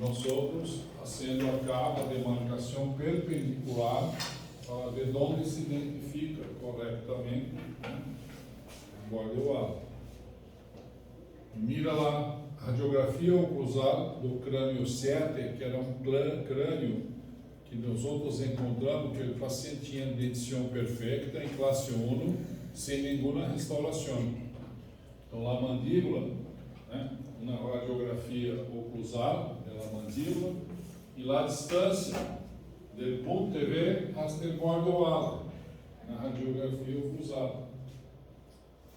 nós outros fazendo acá a demarcação perpendicular para ver onde se identifica corretamente, né, a borda ala. Mira lá a radiografia oclusal do crânio 7, que era um crânio que nós outros encontramos que o paciente tinha dentição perfeita em classe 1, sem nenhuma restauração. Então, a mandíbula, né, uma radiografia oclusal da mandíbula, e lá a distância do ponto TV até o bordo ala, na radiografia oclusal.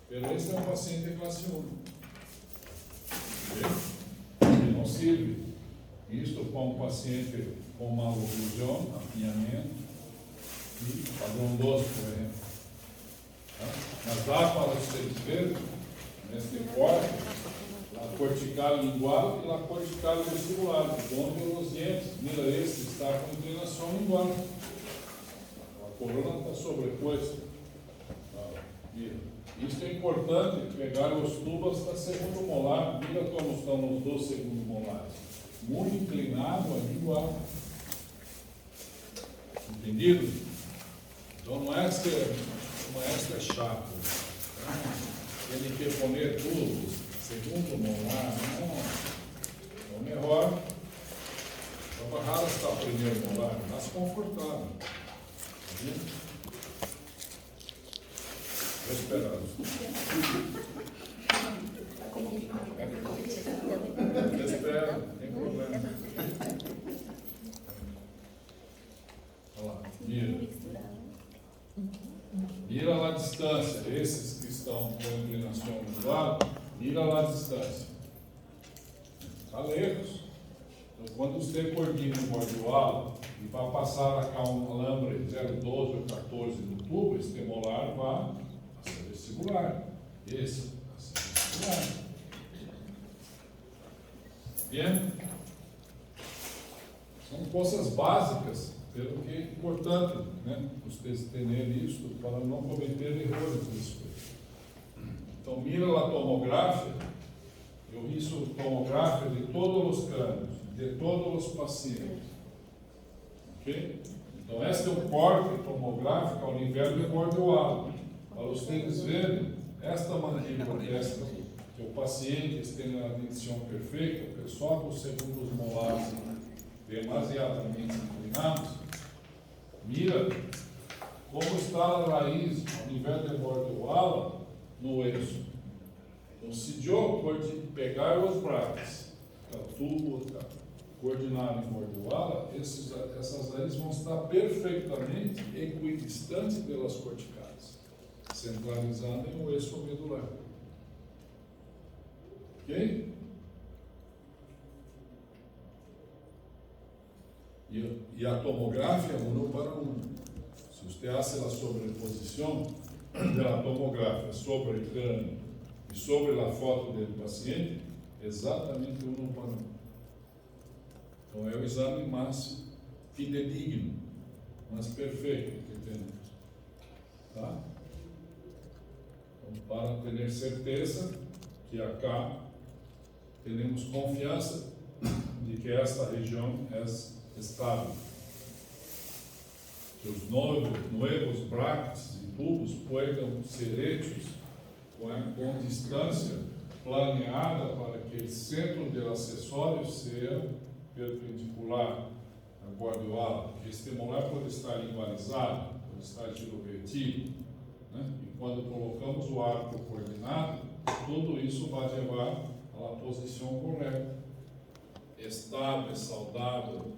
Pero esse é um paciente de classe 1. Ele não serve isto para um paciente com maloclusão, apinhamento e padrão 12, por exemplo. Tá? Mas dá para vocês verem, neste corte, a cortical lingual e a cortical vestibular, onde os dentes, mira, este está com inclinação lingual. A corona está sobreposta. Mira. Isso é importante, pegar os tubos da segundo molar, mira como estão os dois segundos molares. Muito inclinado a lingual. Entendido? Então não é esta chato. Ele quer poner tudo, segundo molar, não. O melhor, a barrada está o primeiro molar, mais confortável. Entendeu? Vou esperar. Eu espero, não tem problema. Olha lá, mira. Mira lá a distância. Esses que estão com inclinação do lado, mira lá a distância. Está lejos. Então, quando você coordina o bordoalo e vai passar cá um alambre 0,12 ou 14 do tubo, este molar vai a ser vestibular. Esse a ser vestibular. Bien? São coisas básicas, pelo que é importante, né, vocês terem isso para não cometer erros nisso. Então, mira a tomografia, eu hice tomografia de todos os crânios, de todos os pacientes. Ok? Então, este é um corte tomográfico ao nível de bordoalo. Para vocês verem, esta mandíbula que o paciente tem a dentição perfeita, que só com os segundos molares demasiadamente inclinados, mira como está a raiz ao nível de bordoalo no eixo. Então, se eu pegar os braços, o tubo, coordenado em bordoalo, essas raízes vão estar perfeitamente equidistantes pelas corticais, centralizando em um eixo medular. Ok? E a tomografia 1 para 1. Se você faz a sobreposição da tomografia sobre o crânio e sobre a foto do paciente, exatamente 1 para 1. Então é o exame mais fidedigno, mais perfeito que temos. Tá? Então, para ter certeza que acá temos confiança de que esta região é estável. Que os novos brackets e tubos podem ser hechos com distância planeada para que o centro do acessório seja perpendicular à bordoala. Este molar pode estar igualizado, pode estar girovertido, né? E quando colocamos o arco coordenado, tudo isso vai levar à posição correta, estável, saudável.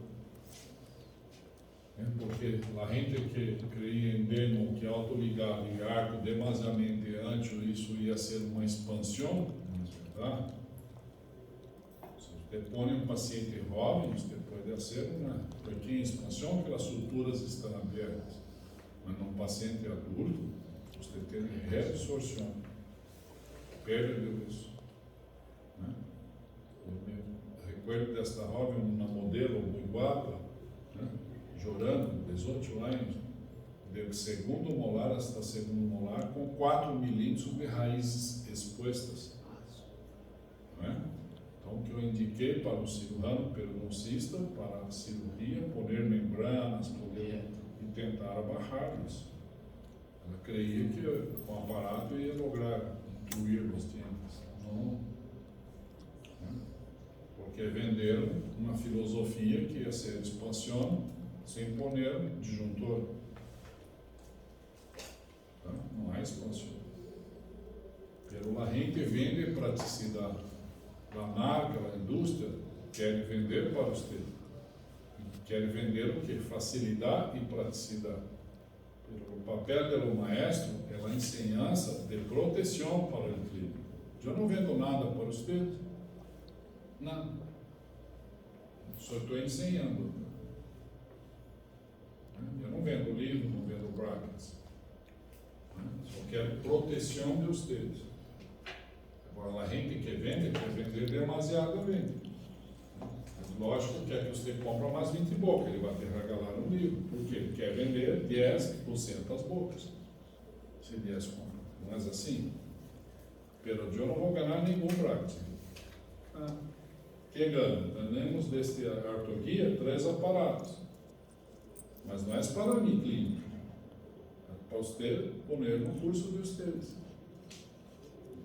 Porque a gente que creia em demo que autoligado e arco demasiadamente ancho, isso ia ser uma expansão, não é verdade? Se você põe um paciente jovem, você pode fazer uma pequena expansão, porque as suturas estão abertas. Mas num paciente adulto, você tem reabsorção, perda de isso. Né? Eu recuerdo desta jovem, uma modelo muito guapa, né? Chorando, 18 anos, de segundo molar hasta segundo molar, com 4 milímetros de raízes expostas. Não é? Então, que eu indiquei para o cirurgião periodoncista para a cirurgia, poner membranas, poder e tentar abarrar isso. Ela creia que com o aparato ia lograr incluir os dentes. Não. Porque venderam uma filosofia que ia ser expansão sem poner disjuntor. Tá? Não há expansão. Pero la gente vende praticidade. A marca, a indústria, quer vender para você. Quer vender o que? Facilidade e praticidade. O papel do maestro é a ensinança de proteção para o cliente. Eu não vendo nada para você. Nada. Só estou ensinando. Eu não vendo livro, não vendo brackets. Só quero proteção de vocês. Agora, a gente que vende, quer vender demasiadamente. Lógico que você compra mais 20 bocas, ele vai ter que regalar um livro, porque ele quer vender 10% das bocas. Se 10 compra. Não é assim? Pero eu não vou ganhar nenhum bracket. Quem ganha? Temos deste ortoguia 3 aparatos. Mas não é para mim, clínico. É para você poner no curso de vocês.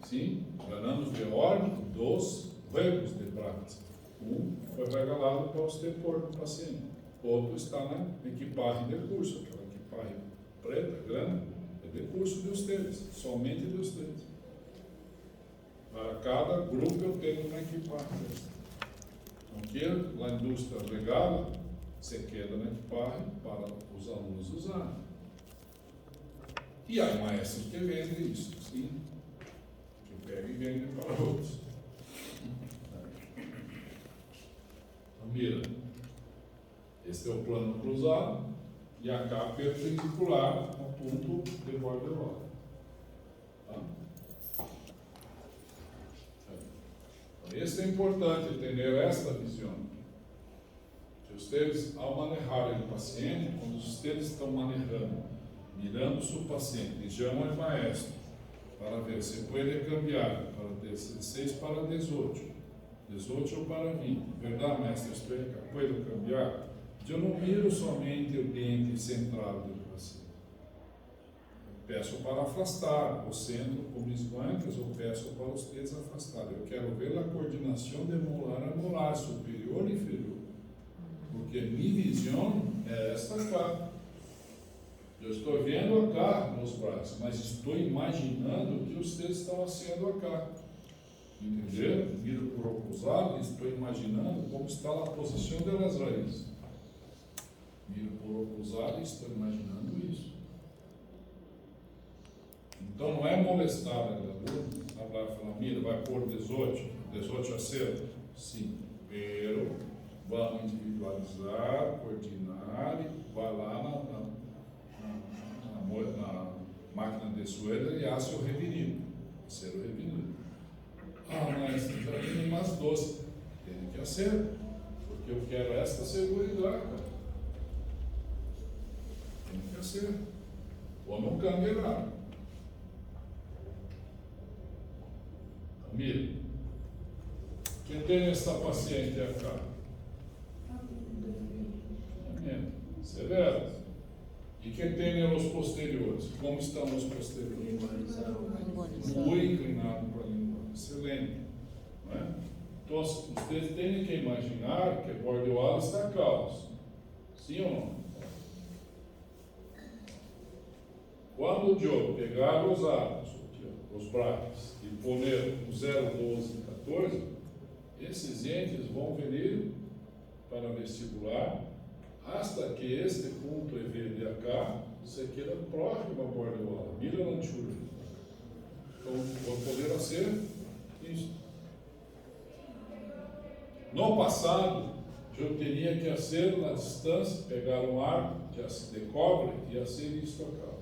Sim, ganhamos de ordem 2 juegos de prática. Um foi regalado para você pôr no paciente. Outro está na equipagem de curso, aquela equipagem preta, grande, é de curso de vocês, somente de vocês. Para cada grupo eu tenho uma equipagem dessa. Então, que a indústria regala, você queda na equipagem para os alunos usarem. E há maestros que vendem isso, sim. Que pega e vende para outros. Então, mira, esse é o plano cruzado e a cá perpendicular ao ponto de borderline. Tá? Então, esse é importante ter esta visão. Que vocês, ao manejar o paciente, quando vocês estão manejando, mirando o seu paciente, chamam o maestro para ver se pode cambiar para 16 para 18. 18 para 20. Verdade, mestre? Explica. Pode cambiar? Eu não miro somente o dente central do paciente. Eu peço para afastar o centro com as bancas, eu peço para os dedos afastar. Eu quero ver a coordenação de molar a molar, superior e inferior. Porque minha visão é esta cá. Eu estou vendo acá nos braços, mas estou imaginando o que vocês estão fazendo acá. Entenderam? Miro por oclusado e estou imaginando como está a posição das raízes. Miro por oclusado e estou imaginando isso. Então não é molestar a aluno, falar, mira, vai pôr 18 a 0. Sim, pero vamos individualizar, coordenar e vai lá na máquina de suela e hace o revenido. Ser o revenido. Mas já tem mais doce. Tem que hacer, porque eu quero esta segurança. Tem que hacer. Ou não cambiará. Então, mire, quem tem esta paciente acá? Severo. E quem tem os posteriores? Como estão os posteriores? Muito inclinado para a língua. Excelente. Não é? Então, vocês têm que imaginar que o bordeaux está caos. Sim ou não? Quando eu pegar os atos, os braços, e poner o 0, 12 e 14, esses entes vão vir para vestibular, hasta que este ponto EV de acá, você queira próximo a bordeaux, mira na anchura. Então, vou poder ser isso. No passado, eu teria que fazer na distância, pegar um arco de cobre e fazer isso acá.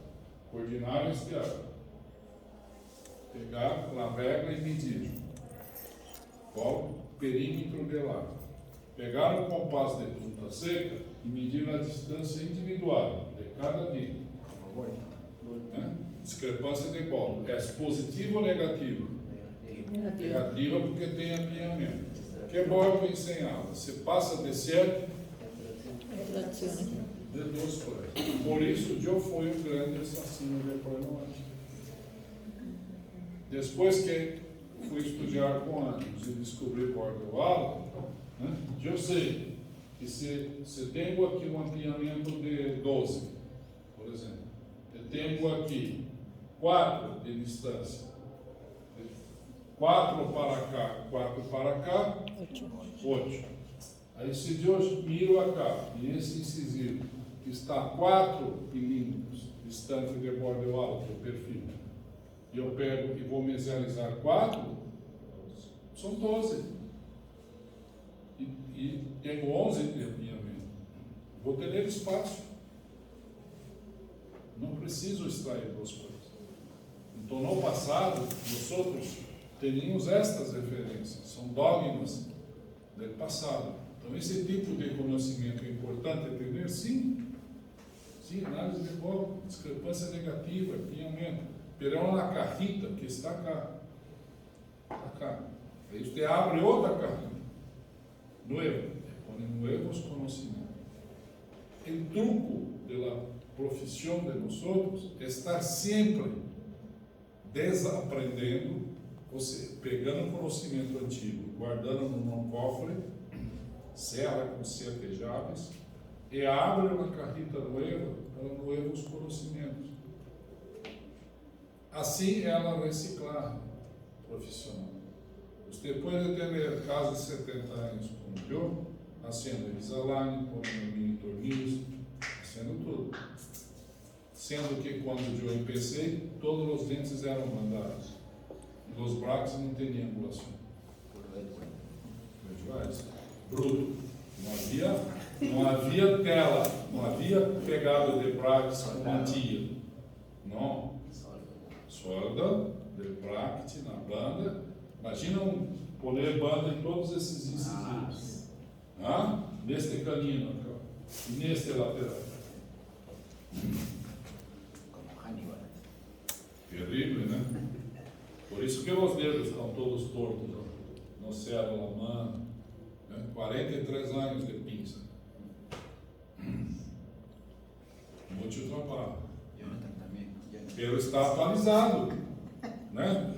Coordenar este arco. Pegar a regra e medir. Qual o perímetro de lado. Pegar o compasso de ponta seca e medir a distância individual de cada dente. Discrepância de qual? É positivo ou negativo? Negativa porque tem alinhamento. que voy a enseñar? Você passa de 7 Relazione. de 2 coisas. Por isso, eu fui um grande assassino de pornografia. Depois que fui estudar com anos e descobri bordo alto, né, eu sei que se tenho aqui um ampliamento de 12, por exemplo, eu tenho aqui 4 de distância, 4 para cá, 4 para cá, 8. Aí se eu miro acá, e esse incisivo está 4 milímetros distante do bordo alto, do perfil, e eu pego e vou mesializar 4, são 12. E tenho 11 de alinhamento. Vou ter espaço. Não preciso extrair 2 coisas. Então, no passado, nós outros teríamos estas referências. São dogmas do passado. Então, esse tipo de conhecimento é importante ter? Sim. Sim, análise de corpo, discrepância negativa, alinhamento. Pero na cajita que está cá. Acá. Aí você abre outra cajita. Nuevo. Põe nuevos conhecimentos. O truco da profissão de nós outros é estar sempre desaprendendo, ou seja, pegando conhecimento antigo, guardando num cofre, serra com 7 chaves, e abre uma cajita nova para novos conhecimentos. Assim ela reciclar profissional. Você pode ter casos de 70 anos como eu, fazendo Invisalign, pondo mini tornillos, fazendo tudo. Sendo que quando eu empecei, todos os dentes eram mandados. E os braços não tinham angulação. Bruto. Não havia tela, não havia pegado de braços com mantia. Não. Solda, de bracket na banda. Imagina poner banda em todos esses incisivos. Neste canino aqui, e neste lateral. Terrível, né? Por isso que os dedos estão todos tortos, ó. No céu da mão, né? 43 anos de pinça. Muito trabalho. Pero está atualizado, né?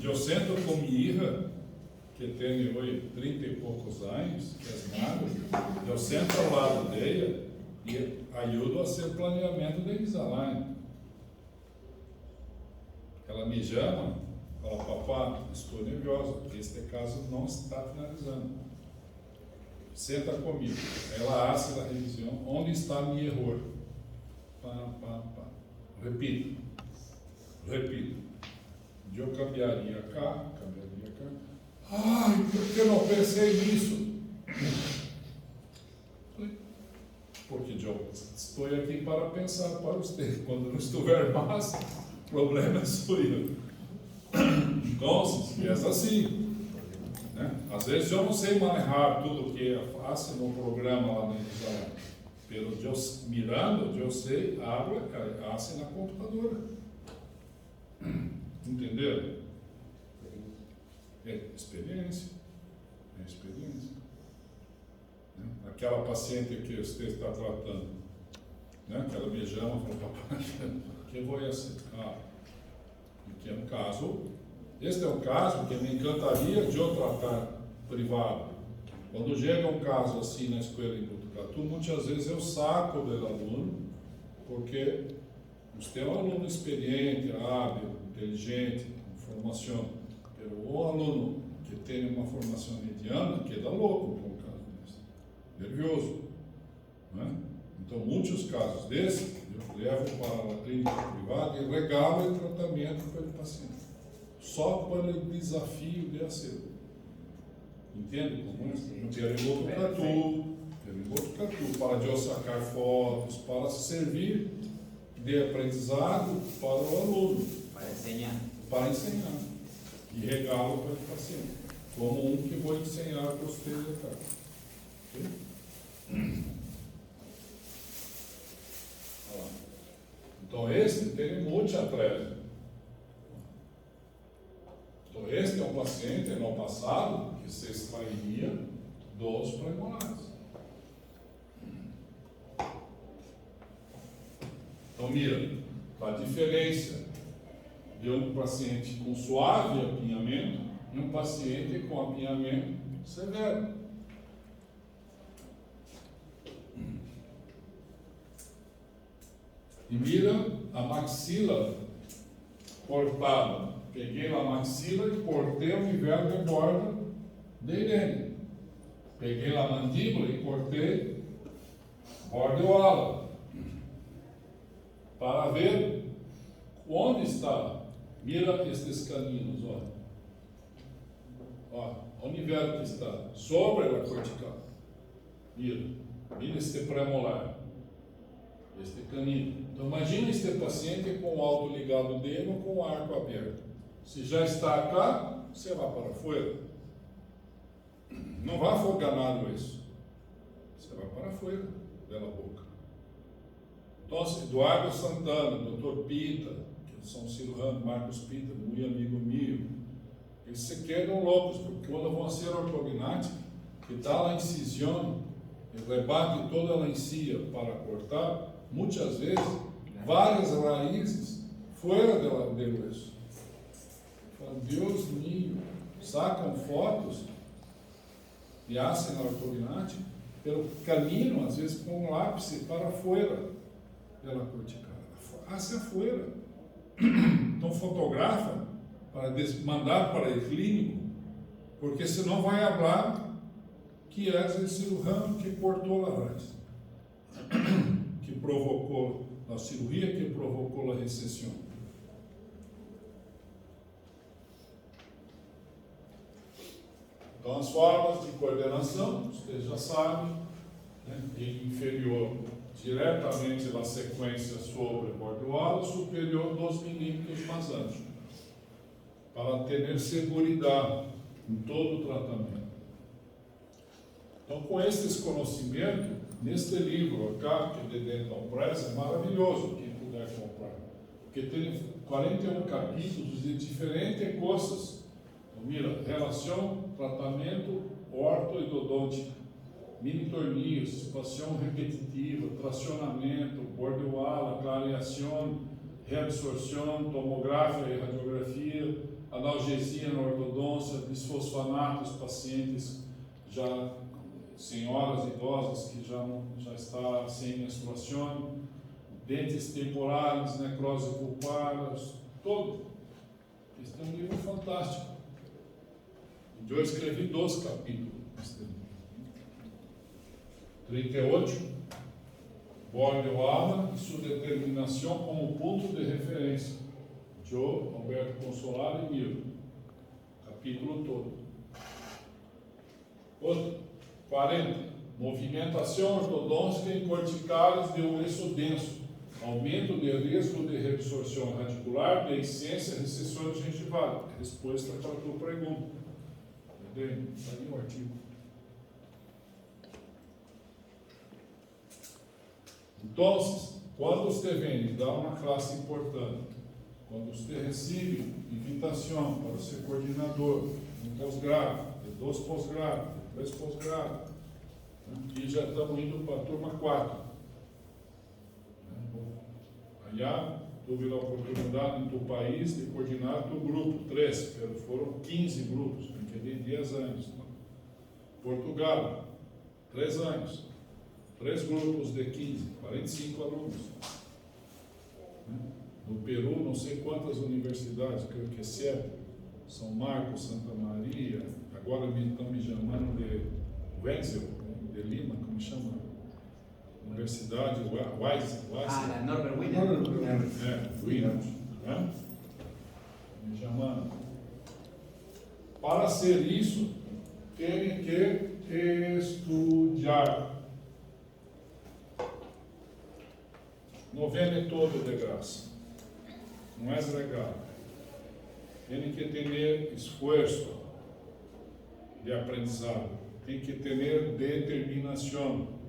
Eu sento com minha filha, que tem hoje 30 e poucos anos, que é nada, eu sento ao lado dela e ajudo a ser planeamento de Invisalign. Ela me chama, fala, papá, estou nerviosa, porque este caso não está finalizando. Senta comigo. Ela hace a revisão, onde está meu erro? Repito. Eu cambiaria cá. Ai, por que não pensei nisso? Porque eu estou aqui para pensar para você. Quando não estiver mais, o problema é seu. Então, é assim. Né? Às vezes eu não sei manejar tudo que faço no programa lá no Invisalign. Pelo eu mirando, eu sei, abro, assim na computadora. Entenderam? É experiência. Né? Aquela paciente que você está tratando, né? Que ela me chama e fala, papai, que vou assim? Que é um caso. Este é um caso que me encantaria de eu tratar privado. Quando chega um caso assim na escola em Botucatu, muitas vezes eu saco do aluno, porque você é um aluno experiente, hábil, inteligente, com formação. O aluno que tem uma formação mediana queda louco com um caso desse, nervioso. Né? Então, muitos casos desses, eu levo para a clínica privada e regalo o tratamento para o paciente, só para o desafio de acerto. Entende como é? Não quero em Botucatu, para eu sacar fotos, para servir de aprendizado para o aluno. Para ensinar. E regalo para o paciente. Como um que vou ensinar para vocês aqui. Okay? Então, esse tem muita atrás. Então, este é um paciente no passado que se extrairia Então, mira, a diferença de um paciente com suave apinhamento e um paciente com apinhamento severo. E mira a maxila cortada. Peguei a maxila e cortei o nível de borda de Irene. Peguei a mandíbula e cortei borda ou ala. Para ver onde está. Mira estes caninos, ó. O nível que está sobre a cortical. Mira este premolar. Este canino. Então, imagine este paciente com o alto ligado dele ou com o arco aberto. Se já está cá, você vai para fora. Não vai afogar nada isso. Você vai para fora pela boca. Então, Eduardo Santana, Dr. Pita, que são cirurgianos, Marcos Pita, muito amigo meu, eles se quedam loucos, porque quando vão ser ortognática, que dá a incisão, e rebate toda a encia para cortar, muitas vezes, várias raízes fora do osso. Deus mío, sacam fotos e hacen a ortognática pelo caminho, às vezes com um lápis para fora pela cortical, hacia fora. Então fotografa para mandar para o clínico, porque senão vai falar que é o cirurgião que cortou a raiz, que provocou a cirurgia, que provocou a recessão. Então, as formas de coordenação, vocês já sabem, né? Inferior diretamente na sequência sobre bordoala, superior 2 milímetros mais ancho, para ter segurança em todo o tratamento. Então, com esses conhecimentos, neste livro acá, que é de Dental Press, é maravilhoso quem puder comprar, porque tem 41 capítulos de diferentes coisas. Então, mira, relação, tratamento ortoidodôntica, mini tornillos, expansão repetitiva, tracionamento, bordoala, clareação, reabsorção, tomografia e radiografia, analgesia na ortodôncia, bisfosfanatos, pacientes já senhoras idosas que já está sem menstruação, dentes temporais, necrose pulpar, todo. Este é um livro fantástico. Eu escrevi 2 capítulos neste livro. 38, bordoala e sua determinação como ponto de referência. Joe, Alberto Consolari e Miro. Capítulo todo. Outro. 40. Movimentação ortodôntica em corticais de osso denso. Aumento de risco de reabsorção radicular, deiscência, recessão gengival. Resposta para a tua pergunta. Entendeu? Está aí o artigo. Então, quando você vem dar uma classe importante, quando você recebe invitação para ser coordenador, um pós-grado, de 2 pós-grados, 3 pós-grados, e já estamos indo para a turma 4. Allá, tive a oportunidade em teu país de coordenar teu grupo, 3, foram 15 grupos, porque de 10 anos. Portugal, 3 anos, 3 grupos de 15, 45 alunos. No Peru, não sei quantas universidades, creio que é 7, São Marcos, Santa Maria, agora estão me chamando de Wenzel, de Lima, como chama? Universidade Wise. La Norbert Wiener. Williams. Me chamando. Para ser isso, tem que estudar. Não vem todo de graça. Não é legal. Tem que ter esforço de aprendizado. Tem que ter determinação.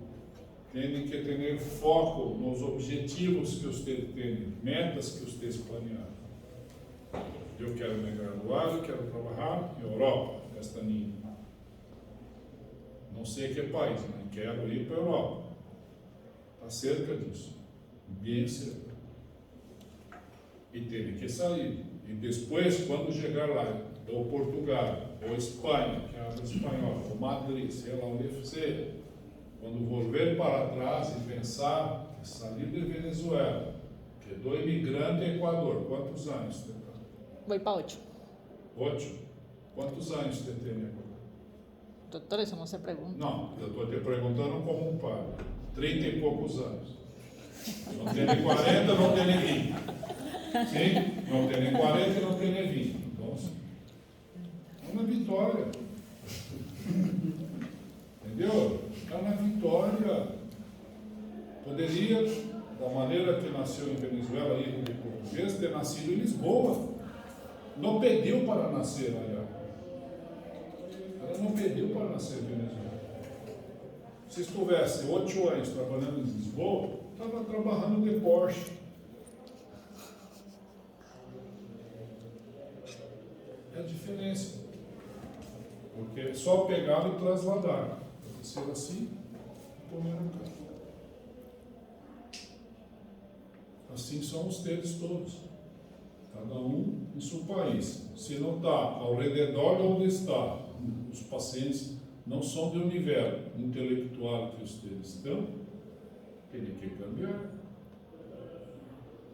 Tem que ter foco nos objetivos que você tem, metas que vocês planearam. Eu quero me graduar, eu quero trabalhar em Europa, esta linha. Não sei que país, mas quero ir para a Europa. Está cerca disso. Bem cerca. e tem que sair. E depois, quando chegar lá, ou Portugal, ou Espanha, que habla espanhol, ou Madrid, sei lá onde for, quando volver para trás e pensar que sair de Venezuela, que do imigrante em Equador, quantos anos você está? Voy para 8. 8? Quantos anos você tem em Equador? Doctor, eso no se pregunta. Não, eu estou te perguntando como um pai. 30 e poucos anos. Não tem nem 40, não tem nem 20. Sim? Não tem nem 40, não tem nem 20. Então, é uma vitória. Entendeu? É uma vitória. Poderia, da maneira que nasceu em Venezuela, hijo de português, ter nascido em Lisboa. Não pediu para nascer allá. Ela não pediu para nascer em Venezuela. Se estivesse 8 anos trabalhando em Lisboa, estava trabalhando de Porsche. É a diferença. Porque só pegava e trasladava. Para ser assim, comer no carro. Assim são os teres todos. Cada um em seu país. Se não está ao redor de onde está, os pacientes não são do nível intelectual que vocês estão, tem que cambiar.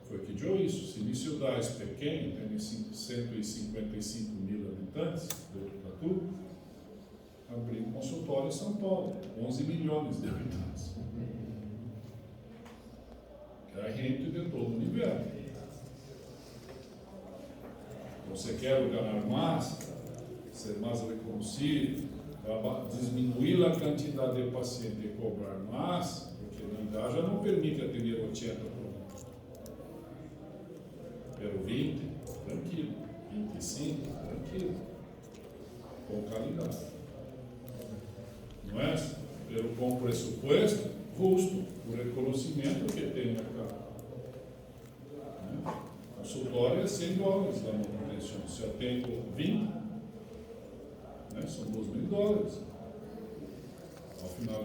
Foi que deu isso. Se minha cidade é pequena, tem 155 mil habitantes, para tudo, abri um consultório em São Paulo, 11 milhões de habitantes. É gente de todo o nível. Você quer ganhar mais, ser mais reconhecido, diminuir a quantidade de pacientes e cobrar mais, porque na idade já não permite atender 80 por ano. Pero 20, tranquilo. 25, tranquilo. Com qualidade. Não é? Pero com pressuposto justo, o reconhecimento que tem na cara. Consultório é $100 da manutenção. Se eu tenho 20, são $2.000 ao final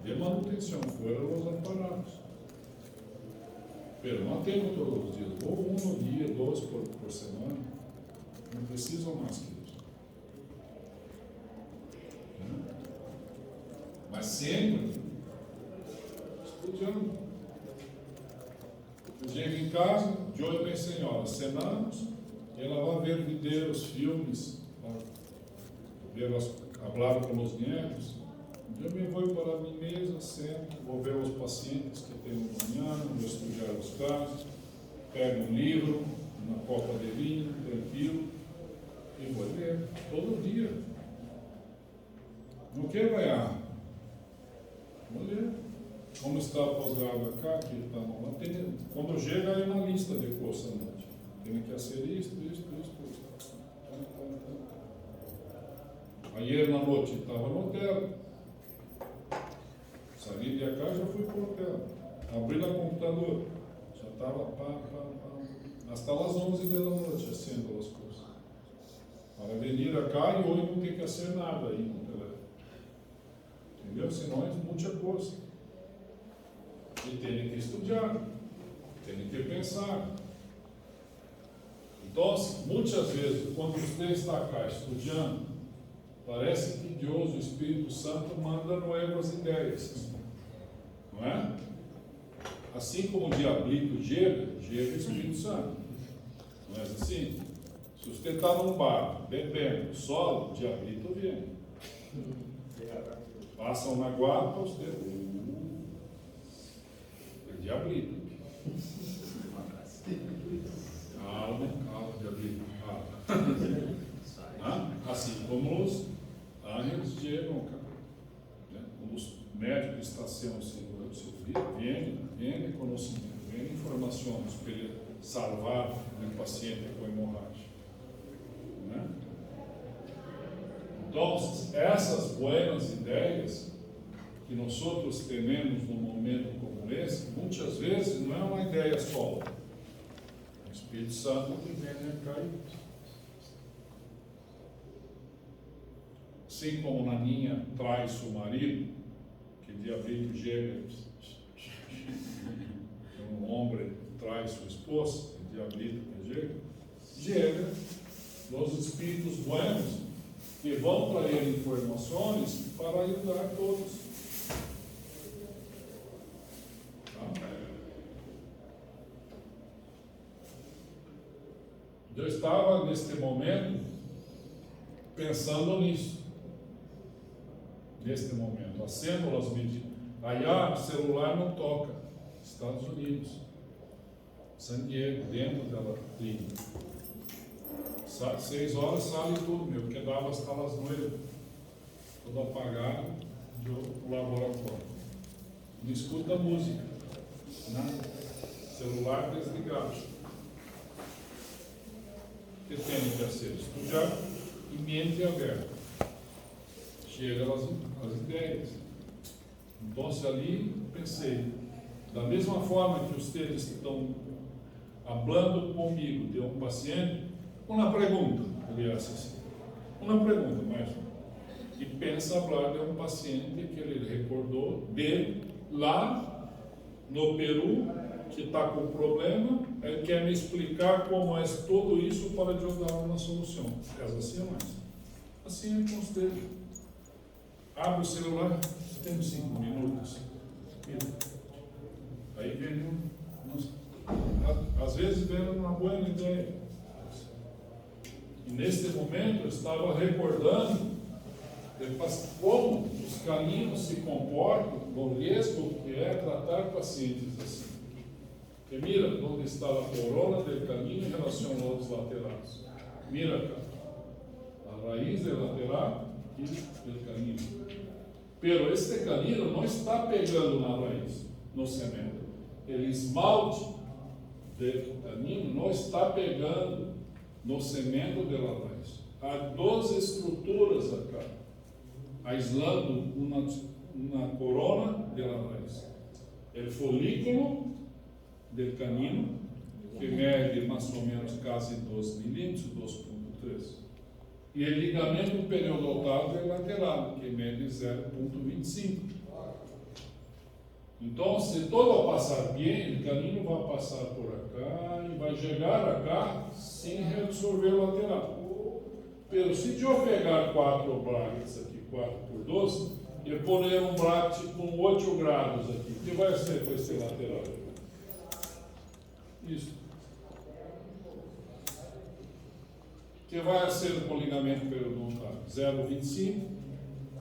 de manutenção, fora os aparatos. Pero não tenho todos os dias, ou um no dia, 2 por semana, não precisam mais que isso. Mas sempre estudando. Eu chego em casa, de hoje bem senhora, cenamos, ela vai ver vídeos, filmes, falar com os netos. Eu me vou para a minha mesa, sento, vou ver os pacientes que tenho amanhã, vou estudar os casos, pego um livro, uma copa de vinho, tranquilo, e vou ler todo dia. Não quero ganhar. Vou ler. Como está a pós-grado cá, que está lá, quando chega aí na lista de coisas à noite. Tem que fazer isto. Ayer na noite estava no hotel. Saí de cá, já fui para o hotel. Abri o computador. Já estava hasta as 11 da noite fazendo as coisas. Para vir cá e hoje não tem que fazer nada aí no telefone. Entendeu? Senão é muita coisa. E tem que estudar, tem que pensar. Então, muitas vezes, quando você está cá estudando, parece que Deus, o Espírito Santo, manda novas ideias. Não é? Assim como o diablito chega o Espírito Santo. Não é assim? Se você está num bar, bebendo, solo, o diablito vem. Passam na guarda, você... Diablito. Calma, diablito. Assim como os anjos chegam, como os médicos estacionam o seu filho, vem conhecimento, vem informações para ele salvar um paciente com hemorragia. Então, essas boas ideias que nós outros temos num momento como esse, muitas vezes não é uma ideia só. O Espírito Santo que vem cá e... Assim como Naninha traz o marido, que diablito chega, um homem traz sua esposa, diablito que llega los espíritos buenos que vão trazer informações para ajudar todos. Tá? Eu estava neste momento pensando nisso. Neste momento, as células medidas. Allá, o celular não toca. Estados Unidos, San Diego, dentro da clínica. 6 horas sale tudo, meu, porque dava hasta las 9, tudo apagado do laboratório. Não escuta música, nada. Celular desligado. O que tem que fazer? Estudar e mente aberta. Chega as ideias. Então, ali, pensei, da mesma forma que vocês estão falando comigo de um paciente, uma pergunta, aliás, assim, uma pergunta, mas, e pensa falar de um paciente que ele recordou de lá no Peru, que está com problema, ele quer me explicar como é tudo isso para eu dar uma solução. É assim ou mais? Assim é com vocês. Abre o celular, tem 5 minutos. Aí vem às vezes vem uma boa ideia. E neste momento eu estava recordando como os caninos se comportam, o risco que é tratar pacientes assim. Porque mira onde está a corona do canino em relação aos laterais. Mira cá, a raiz do lateral e do canino. Pero este canino não está pegando na raiz, no cemento. Ele esmalte do canino não está pegando no cemento da raiz. Há 2 estruturas acá, aislando uma corona da raiz. O folículo do canino, que mede mais ou menos quase 2 milímetros, 2,3. E o ligamento periodontal lateral, que mede 0,25. Então, se todo passar bem, o canino vai passar por acá e vai chegar acá sem reabsorver o lateral. Pero se eu pegar 4 brackets aqui, 4 por 12, e pôr um bracket com 8 graus aqui, o que vai ser com esse lateral? Isso. O que vai ser com o ligamento periodontal? 0,25,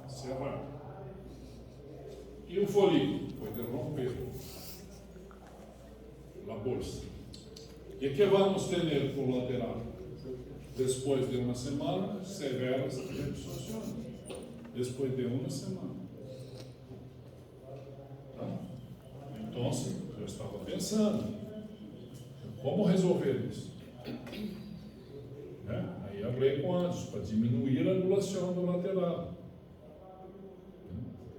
cerrado. E o folículo? Pode romper a bolsa. E que vamos ter com o lateral? Depois de uma semana, severas reabsorções. Depois de uma semana. Tá? Então, eu estava pensando, como resolver isso? Né? Aí falei com anjos, para diminuir a angulação do lateral.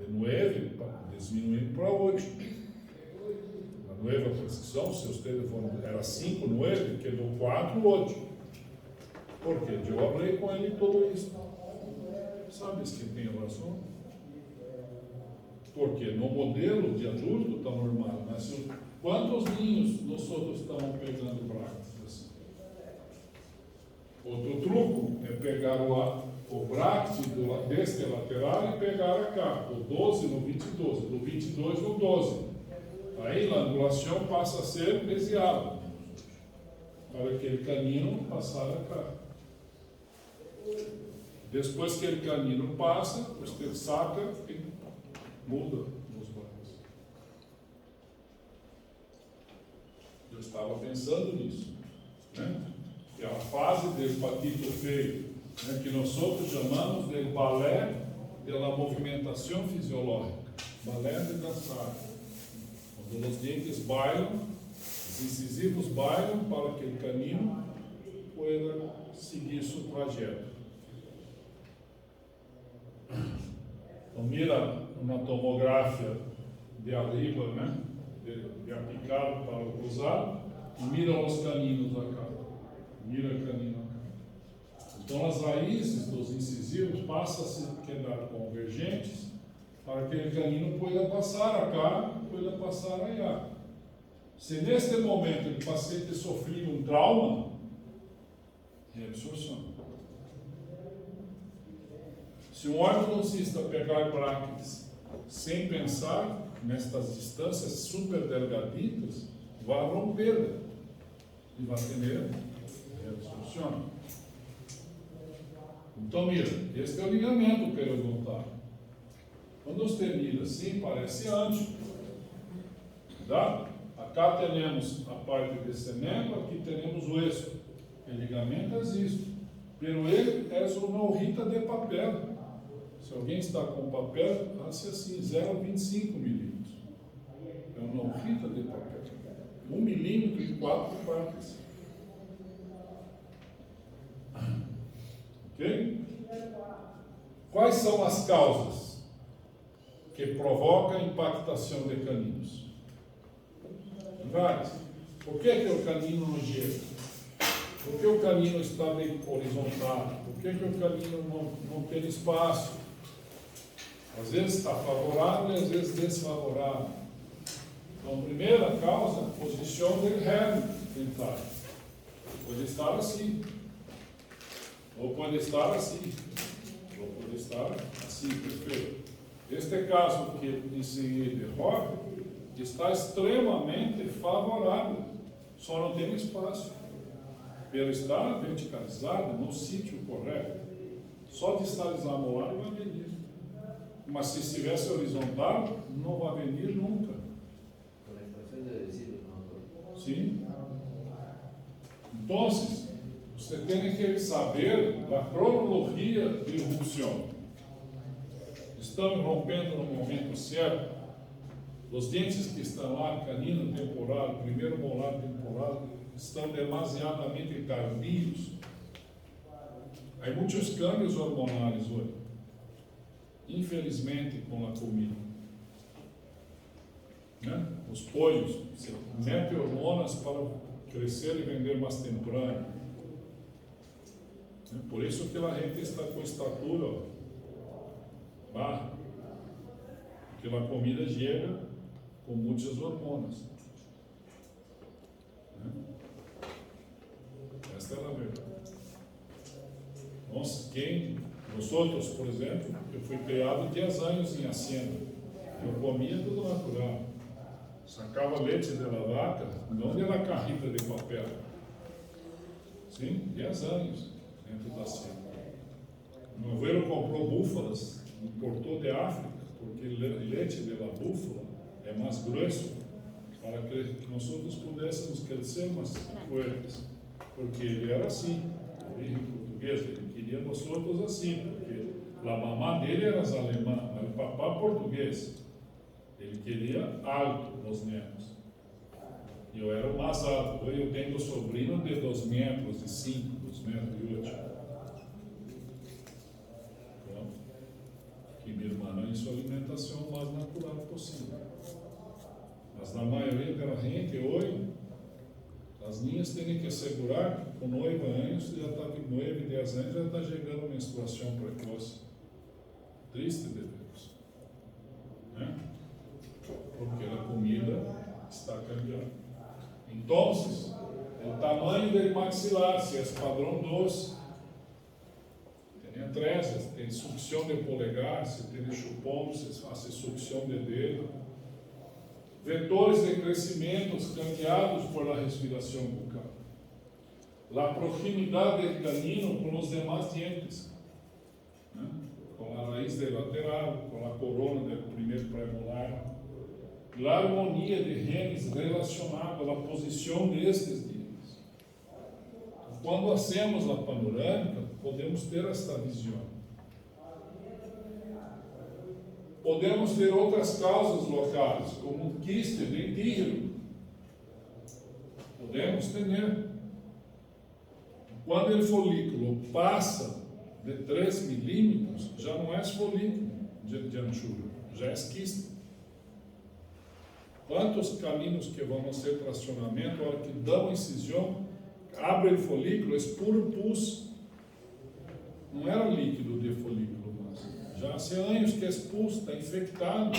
De 9, diminuindo para 8. A nova posição, se os telefones era 5, 9, quedou 4, 8. Por quê? Eu falei com ele tudo isso. Sabes que tem razão? Porque no modelo de adulto está normal, mas quantos ninhos nós outros estamos pegando brackets assim? Outro truco é pegar o bracket deste lateral e pegar acá, o 12 no 22, do 22 no 12. Aí a angulação passa a ser desviada, para aquele canino passar acá. Depois que aquele canino passa, você saca e muda os brackets. Eu estava pensando nisso, né? Que é a fase do patito feio, né, que nós outros chamamos de balé da movimentação fisiológica, balé de dançar, quando os dentes bailam, os incisivos bailam para que o canino possa seguir seu trajeto. Então, mira uma tomografia de arriba, né, de aplicado para o cruzado, e mira os caninos acá. Mira o canino acá. Então, as raízes dos incisivos passam a se quedar convergentes para que o canino possa passar acá, possa passar allá. Se neste momento o paciente sofrer um trauma, é absorção. Se um ortodoncista pegar brackets sem pensar, nestas distâncias super delgaditas, vai romper e vai ter reabsorção. Então, mira, este é o ligamento periodontal. Quando você mira assim, parece ancho. Tá? Acá temos a parte desse membro, aqui temos o eixo. O ligamento existe. Pero ele é uma hojita de papel. Se alguém está com papel, faça assim, 0,25 milímetros. É uma hojita de papel. 1 milímetro em 4 partes. Ok? Quais são as causas que provocam impactação de caninos? Várias. Por que o canino não gira? Por que o canino está horizontal? Por que o canino não tem espaço? Às vezes está favorável e às vezes desfavorável. Então, primeira causa, posição do herme dentário. Pode estar assim, ou pode estar assim, ou pode estar assim, perfeito. Este caso que ensinei de Rock está extremamente favorável, só não tem espaço. Pelo estar verticalizado no sítio correto, só distalizar a molar vai venir. Mas se estivesse horizontal, não vai venir nunca. Sim. Então, você tem que saber a cronologia de erupção. Estamos rompendo no momento certo. Os dentes que estão lá, canino temporal, primeiro molar temporal, estão demasiadamente tardios. Há muitos câmbios hormonais hoje. Infelizmente, com a comida. Né? Os polhos metem hormonas para crescer e vender mais temprano. Por isso que a gente está com estatura baixa. Porque a comida chega com muitas hormonas. Esta é a verdade. Nós, nós outros, por exemplo, eu fui criado 10 anos em hacienda. Eu comia tudo natural. Sacava leite da vaca, não de carrita de papel. Sim, 10 anos dentro da hacienda. Meu avô comprou búfalas, importou de África, porque leite de búfala é mais grosso, para que nós outros pudéssemos crescer mais fortes. Porque ele era assim, origem portuguesa, ele queria nós outros assim, porque a mamã dele era alemã, mas o papá português. Ele queria alto nos netos. E eu era o mais alto. Hoje eu tenho um sobrinho de 2 metros e 5, 2 metros e 8. Pronto. Que minha irmã em sua alimentação o mais natural possível. Mas na maioria da gente hoje, as minhas têm que assegurar que com 9 anos, já está com 9, 10 anos, já está chegando menstruação precoce. Triste de Deus. Né? Porque a comida está cambiando. Então, o tamanho do maxilar, se é padrão doce, tem atresia, tem sucção de polegar, se tem chupão, se faz sucção de dedo. Vetores de crescimento cambiados por a respiração bucal. A proximidade do canino com os demais dientes. Né? Com a raiz lateral, com a corona do primeiro premolar. A harmonia de renes relacionada à posição destes dentes. Quando hacemos a panorâmica, podemos ter esta visão. Podemos ter outras causas locais, como um quiste dentígeno. Podemos ter. Quando o folículo passa de 3 milímetros, já não é folículo de anchura, já é quiste. Quantos caninos que vão ser tracionamento, a hora que dão incisão, abre o folículo, é puro pus. Não era líquido de folículo, mas já há anos que é expulso, está infectado.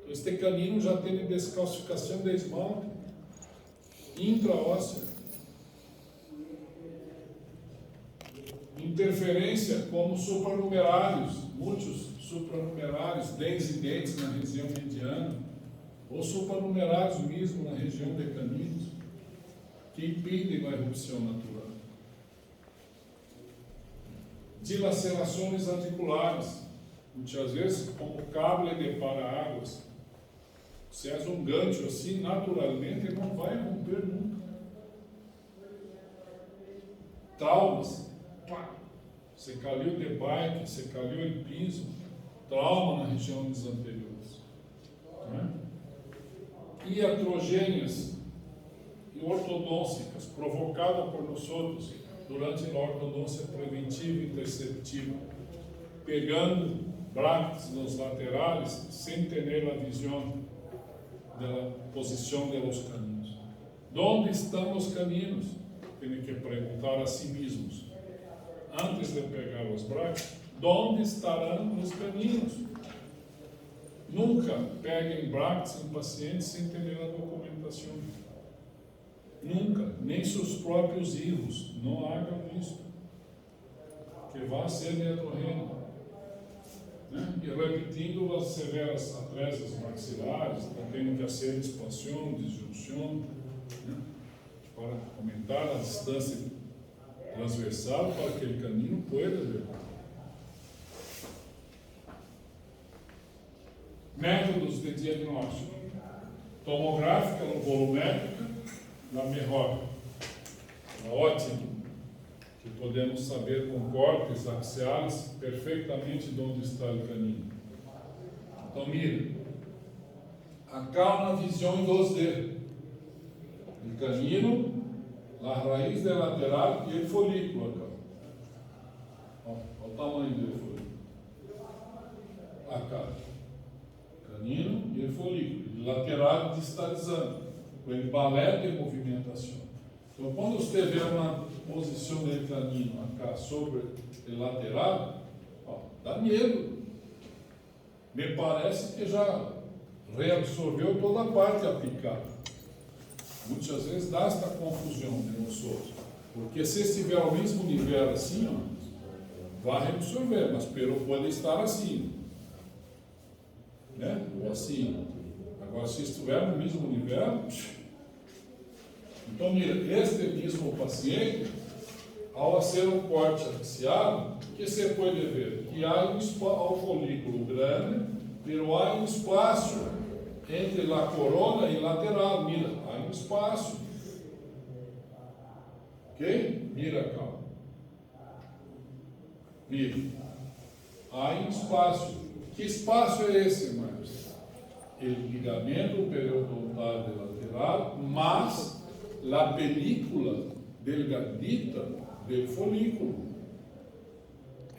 Este canino já tem descalcificação de esmalte intraóssea. Interferência como supranumerários, muitos supranumerários dens na região mediana, ou supranumerários mesmo na região de caninos, que impedem a erupção natural. Dilacerações articulares, muitas vezes como cable de para-águas. Se és um gancho assim, naturalmente não vai romper nunca. Traumas, você caiu de bike, você caiu em piso, trauma nas regiões anteriores. Né? Iatrogênias e ortodôncicas, provocadas por nós outros durante a ortodôncia preventiva e interceptiva, pegando bractes nos laterais sem ter a visão da posição dos caninos. Onde estão os caninos? Tem que perguntar a si mesmos, antes de pegar os bractes, onde estarão os caninos? Nunca peguem bractes em pacientes sem ter a documentação. Nunca, nem seus próprios erros, não hagam isso, que vai ser iatrogênio. Né? E repetindo as severas atreses maxilares, tem que haver expansão, disjunção, né? Para aumentar a distância transversal para que o canino pueda ver. Métodos de diagnóstico: tomográfica, volumétrica, a melhor, a ótima, que podemos saber com cortes axiais perfeitamente de onde está o canino. Então, mira, acá na visão em 2D, o canino, a raiz da lateral e o folículo acá. Olha o tamanho do folículo. Acá, canino e o folículo, lateral distalizando, com o balé de movimentação. Então, quando você vê uma posição do canino acá sobre o lateral, dá medo. Me parece que já reabsorveu toda a parte aplicada. Muitas vezes dá esta confusão de nós outros. Porque se estiver ao mesmo nível assim, vai reabsorver, mas pode estar assim. Né? Ou assim. Agora, se estiver no mesmo nível, então, mira, este mesmo paciente, ao fazer um corte axial, o que você pode ver? Que há um folículo grande, mas há um espaço entre a corona e lateral. Mira, há um espaço. Ok? Mira, calma. Mira. Há um espaço. Que espaço é esse, Marcos? O ligamento periodontal lateral, mas a película delgadita do folículo.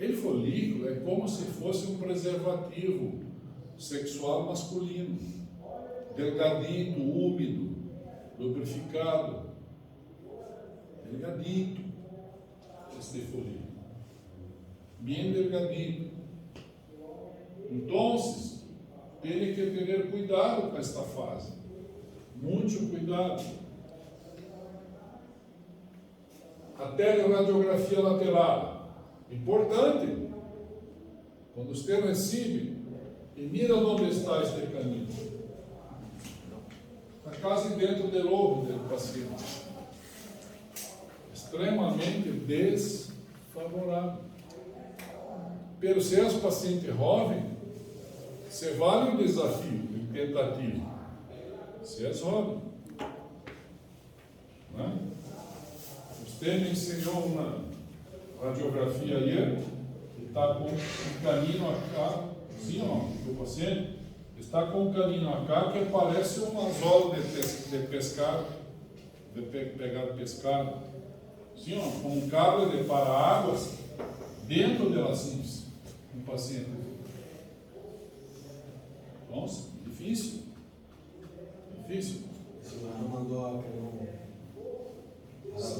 O folículo é como se fosse um preservativo sexual masculino, delgadito, úmido, lubrificado, delgadito, este folículo, bem delgadito. Então, tem que ter cuidado com esta fase, muito cuidado. A teleradiografia lateral, importante. Quando você recebe, e mira onde está este canino. Está quase dentro do lobo do paciente. Extremamente desfavorável. Pero se é um paciente jovem, você vale o desafio, a tentativa. Se é jovem. Né? Você me ensinou uma radiografia aí, que está com um canino acá, assim, ó, o paciente está com um canino acá que parece um anzol de pescar, de pegar pescado. Assim, ó, com um cabo de para-águas dentro de lacinhos, um paciente. Nossa, difícil. Difícil. Esse mano mandou aquele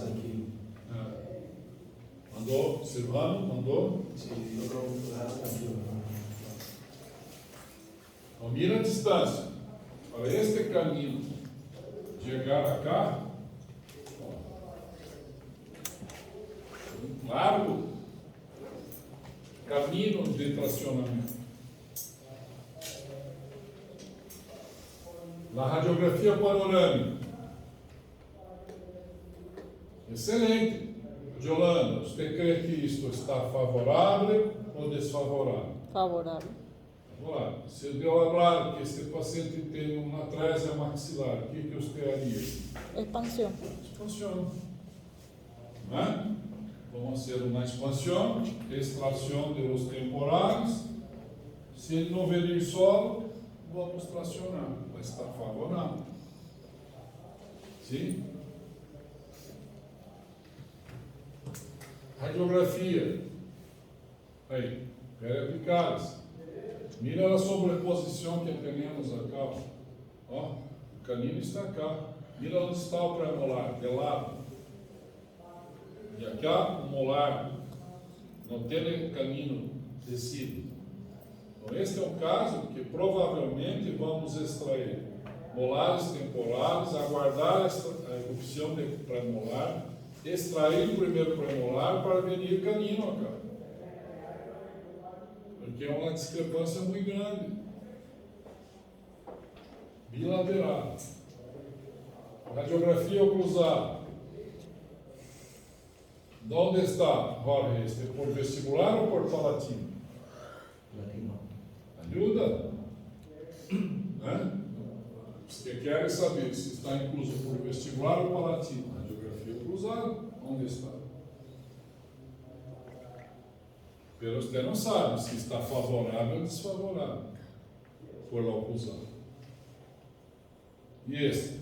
aqui. Mandou, Silvano, mandou. Sim, eu aqui. Mira distância para este canino chegar a cá, um largo caminho de tracionamento. Na radiografia panorâmica, excelente. Yolanda, você crê que isto está favorável ou desfavorável? Favorável. Favorável. Se eu falar que este paciente tem uma atresia maxilar, o que você haria? Expansão. Expansão. Não é? Vamos fazer uma expansão, extração de los temporais. Se ele não vir solo, vamos tracionar. Vai estar favorável. Sim? Radiografia. Aí, periapicais. Mira a sobreposição que temos acá. Ó, o canino está cá. Mira onde está o pré-molar, de lado. E acá o molar. Não tem canino descido. Então, este é um caso que provavelmente vamos extrair molares temporais, aguardar a erupção de pré-molar, extrair o primeiro premolar para venir canino acá. Porque é uma discrepância muito grande. Bilateral. Radiografia cruzada. De onde está, Jorge? Este por vestibular ou por palatino? Ajuda? Né? Você quer saber se está incluso por vestibular ou palatino? Radiografia cruzada, onde está? Pero você não sabe se está favorável ou desfavorável por lá cruzado. E este?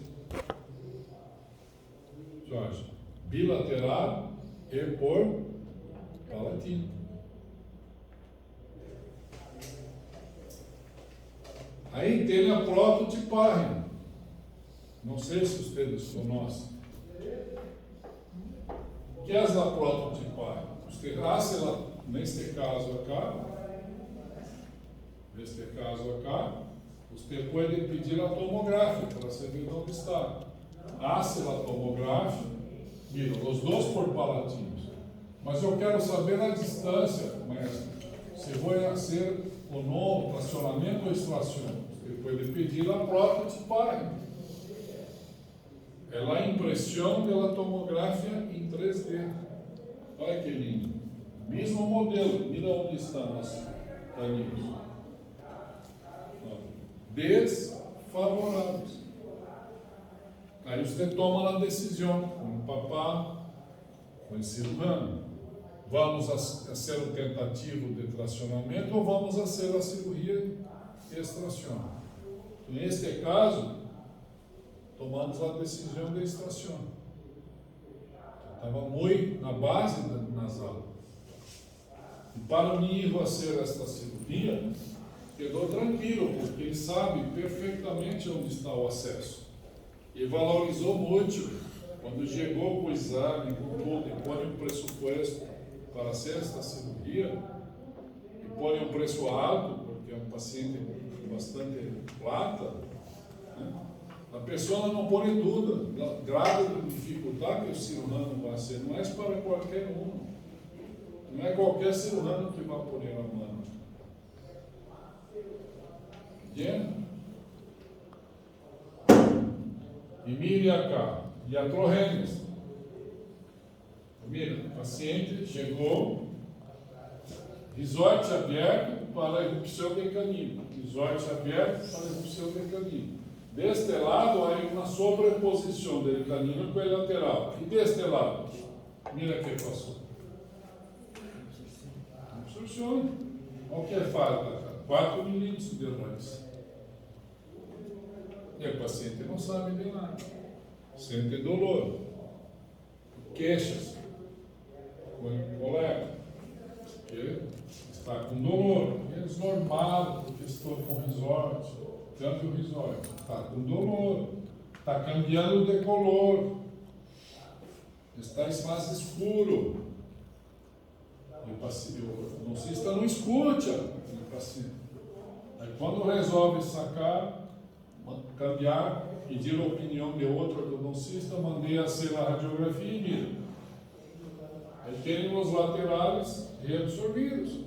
Jorge, bilateral e por palatino. Aí tem a prototipagem. Não sei se vocês conhecem. O que é a prototipagem? Você hace neste caso acá, você pode pedir a tomográfica para saber onde está. Hace a tomográfica, mira, os dois por palatinos. Mas eu quero saber a distância, mestre. Se vai ser ou não tracionamento ou extração. Você pode pedir a prototipagem. É a impressão da tomografia em 3D. Olha que lindo. Mesmo modelo. Mira onde estão os caninos. Desfavoráveis. Aí você toma a decisão com o papá, com o cirurgião. Vamos fazer o tentativo de tracionamento ou vamos fazer a cirurgia de extração? Neste caso, tomamos a decisão de extração. Estava muito na base nasal. E para mim fazer esta cirurgia, quedou tranquilo, porque ele sabe perfeitamente onde está o acesso. E valorizou muito quando chegou com o exame, com tudo, e põe um pressuposto para fazer esta cirurgia, e põe um preço alto, porque é um paciente com bastante plata, né? A pessoa não põe tudo, grado de dificuldade que o cirurgião vai ser, não é para qualquer um. Não é qualquer cirurgião que vai pôr a mão. Entende? E mire acá, iatrogênese. Mira, o paciente chegou, risorte aberto para a erupção de canino. Risorte aberto para a erupção de canino. Deste lado, há uma sobreposição do canino com o lateral. E deste lado, mira que passou. Absorção. Olha o que falta, 4 milímetros de raiz. E o paciente não sabe de nada. Sente dolor. Queixas. O colega que está com dolor. É desnormado, porque estou com risorte. Tanto o risorte. Está com dolor. Está cambiando de color. Está mais escuro. E o paciente, o não escuta o paciente. Aí quando resolve sacar, cambiar, pedir a opinião de outro ortodoncista, mandei assim a radiografia e mira. Aí tem os laterais reabsorvidos.